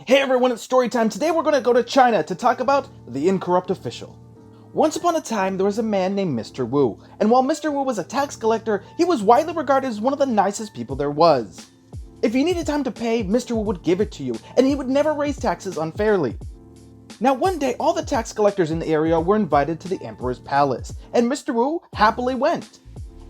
Hey everyone, it's story time. Today we're going to go to China to talk about the Incorrupt official. Once upon a time, there was a man named Mr. Wu, and while Mr. Wu was a tax collector, he was widely regarded as one of the nicest people there was. If you needed time to pay, Mr. Wu would give it to you, and he would never raise taxes unfairly. Now one day, all the tax collectors in the area were invited to the Emperor's palace, and Mr. Wu happily went.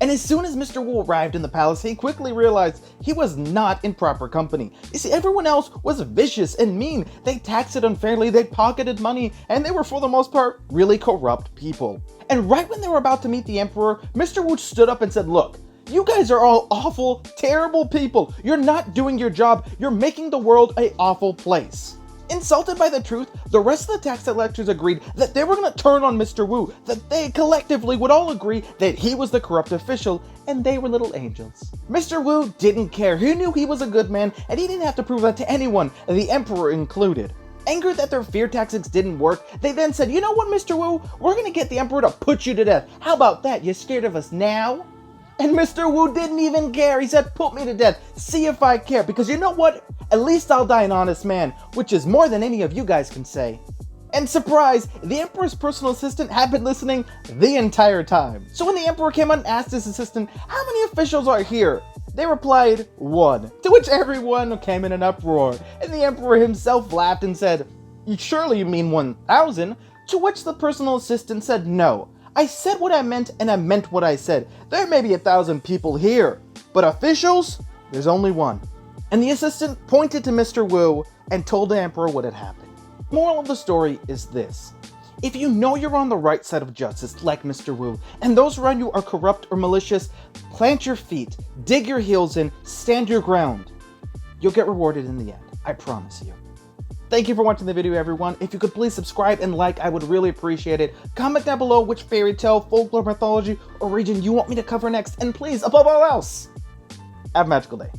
And as soon as Mr. Wu arrived in the palace, he quickly realized he was not in proper company. You see, everyone else was vicious and mean. They taxed it unfairly, they pocketed money, and they were for the most part really corrupt people. And right when they were about to meet the Emperor, Mr. Wu stood up and said, "Look, you guys are all awful, terrible people. You're not doing your job. You're making the world an awful place." Insulted by the truth, the rest of the tax collectors agreed that they were going to turn on Mr. Wu, that they collectively would all agree that he was the corrupt official, and they were little angels. Mr. Wu didn't care. He knew he was a good man, and he didn't have to prove that to anyone, the Emperor included. Angered that their fear tactics didn't work, they then said, "You know what, Mr. Wu? We're going to get the Emperor to put you to death. How about that? You scared of us now?" And Mr. Wu didn't even care. He said, "Put me to death. See if I care. Because you know what? At least I'll die an honest man," which is more than any of you guys can say. And surprise, the Emperor's personal assistant had been listening the entire time. So when the Emperor came out and asked his assistant, "How many officials are here?" they replied, "1. To which everyone came in an uproar. And the Emperor himself laughed and said, "Surely you mean 1,000? To which the personal assistant said, "No. I said what I meant, and I meant what I said. There may be 1,000 people here, but officials? There's only 1. And the assistant pointed to Mr. Wu and told the Emperor what had happened. Moral of the story is this. If you know you're on the right side of justice, like Mr. Wu, and those around you are corrupt or malicious, plant your feet, dig your heels in, stand your ground. You'll get rewarded in the end, I promise you. Thank you for watching the video, everyone. If you could please subscribe and like, I would really appreciate it. Comment down below which fairy tale, folklore, mythology, or region you want me to cover next. And please, above all else, have a magical day.